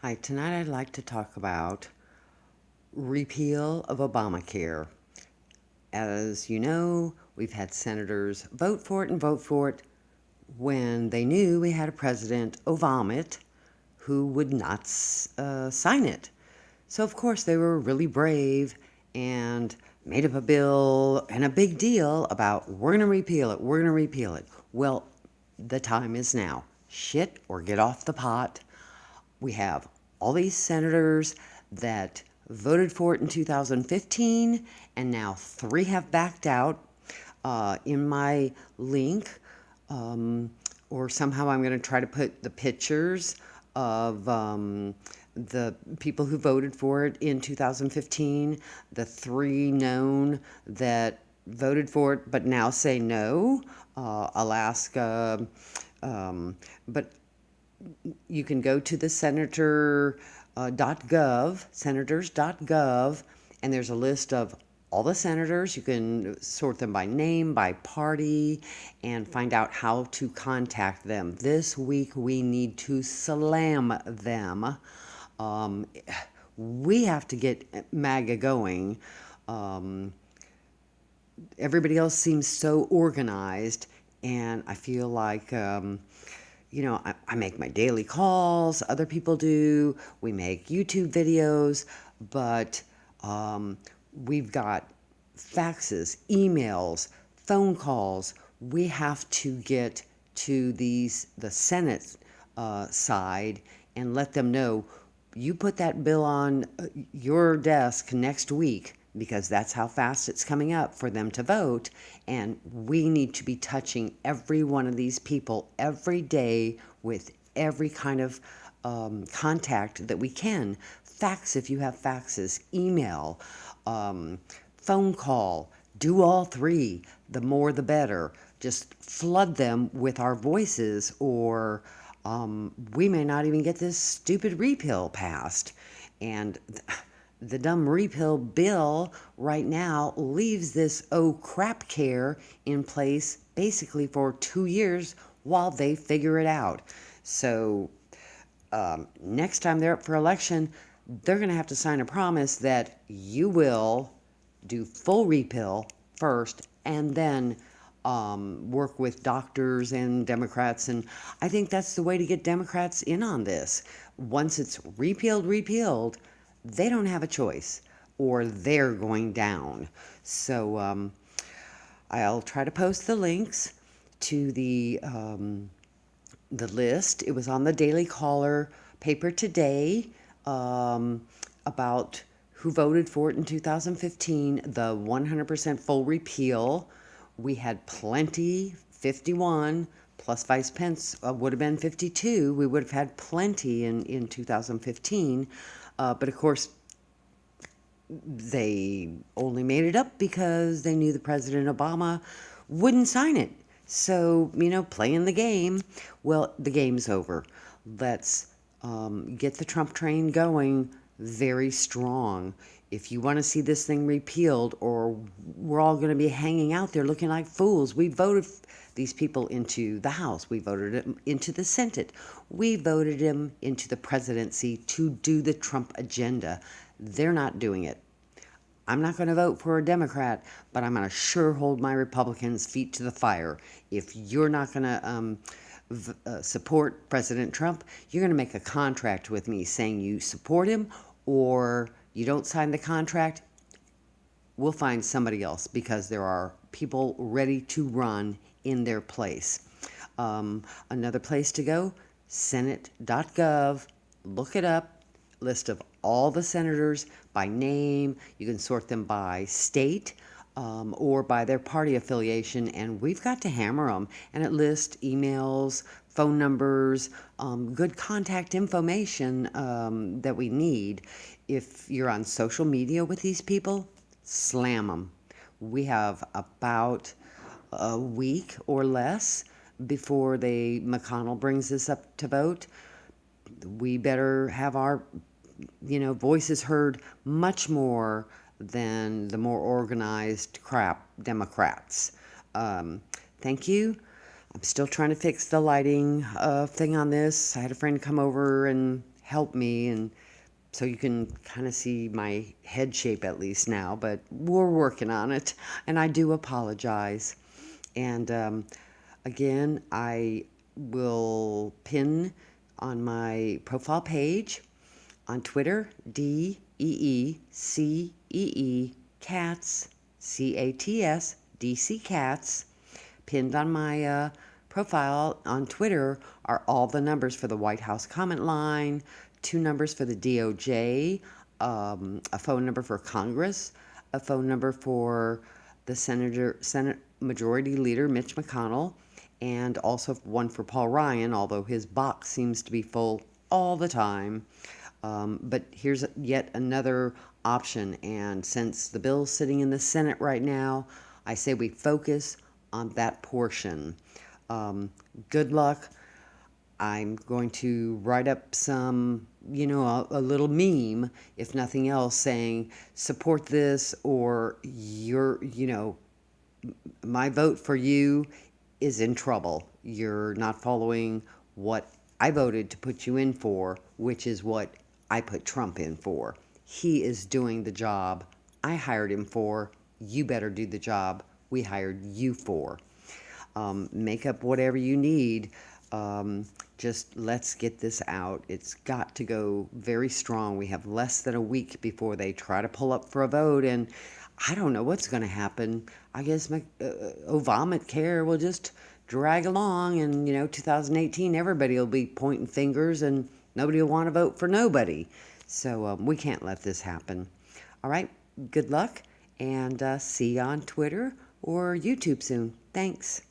Hi, tonight I'd like to talk about repeal of Obamacare. As you know, we've had senators vote for it and vote for it when they knew we had a president, Ovomit, who would not sign it. So, of course, they were really brave and made up a bill and a big deal about we're going to repeal it, we're going to repeal it. Well, the time is now. Shit or get off the pot. We have all these senators that voted for it in 2015, and now 3 have backed out. In my link, um, or somehow I'm going to try to put the pictures of the people who voted for it in 2015, the 3 known that voted for it but now say no, Alaska. But you can go to the senators.gov, and there's a list of all the senators. You can sort them by name, by party, and find out how to contact them. This week we need to slam them. Um, we have to get MAGA going. Um, Everybody else seems so organized, and I feel like I make my daily calls, other people do, we make YouTube videos, but we've got faxes, emails, phone calls. We have to get to the Senate side and let them know you put that bill on your desk next week, because that's how fast it's coming up for them to vote. And we need to be touching every one of these people every day with every kind of contact that we can. Fax if you have faxes, email, phone call, do all 3. The more the better. Just flood them with our voices, or we may not even get this stupid repeal passed. And the dumb repeal bill right now leaves this crap care in place basically for 2 years while they figure it out. So next time they're up for election, they're going to have to sign a promise that you will do full repeal first, and then work with doctors and Democrats. And I think that's the way to get Democrats in on this. Once it's repealed, they don't have a choice, or they're going down. So I'll try to post the links to the list. It was on the Daily Caller paper today, about who voted for it in 2015, the 100% full repeal. We had plenty, 51, plus Vice Pence would have been 52. We would have had plenty in 2015. But of course, they only made it up because they knew the President Obama wouldn't sign it. So, playing the game. Well, the game's over. Let's get the Trump train going very strong. If you want to see this thing repealed, or we're all going to be hanging out there looking like fools. We voted these people into the House. We voted them into the Senate. We voted them into the presidency to do the Trump agenda. They're not doing it. I'm not going to vote for a Democrat, but I'm going to sure hold my Republicans' feet to the fire. If you're not going to support President Trump, you're going to make a contract with me saying you support him, or you don't sign the contract. We'll find somebody else, because there are people ready to run in their place. Another place to go, Senate.gov. Look it up. List of all the senators by name. You can sort them by state, or by their party affiliation, and we've got to hammer them. And it lists emails, phone numbers, good contact information that we need. If you're on social media with these people, slam them. We have about a week or less before McConnell brings this up to vote. We better have our voices heard much more than the more organized crap Democrats. Thank you. I'm still trying to fix the lighting thing on this. I had a friend come over and help me, and so you can kind of see my head shape at least now, but we're working on it, and I do apologize. And again, I will pin on my profile page on Twitter, DEECEE Cats, CATS, DC Cats. Pinned on my profile on Twitter are all the numbers for the White House comment line, 2 numbers for the DOJ, a phone number for Congress, a phone number for the Senate Majority Leader Mitch McConnell, and also one for Paul Ryan, although his box seems to be full all the time. But here's yet another option, and since the bill's sitting in the Senate right now, I say we focus on that portion. Good luck. I'm going to write up some, a little meme, if nothing else, saying support this, or my vote for you is in trouble. You're not following what I voted to put you in for, which is what I put Trump in for. He is doing the job I hired him for. You better do the job we hired you for. Make up whatever you need. Just let's get this out. It's got to go very strong. We have less than a week before they try to pull up for a vote, and I don't know what's going to happen. I guess OvomitCare will just drag along, and 2018, everybody will be pointing fingers, and nobody will want to vote for nobody. So we can't let this happen. All right, good luck, and see you on Twitter or YouTube soon. Thanks.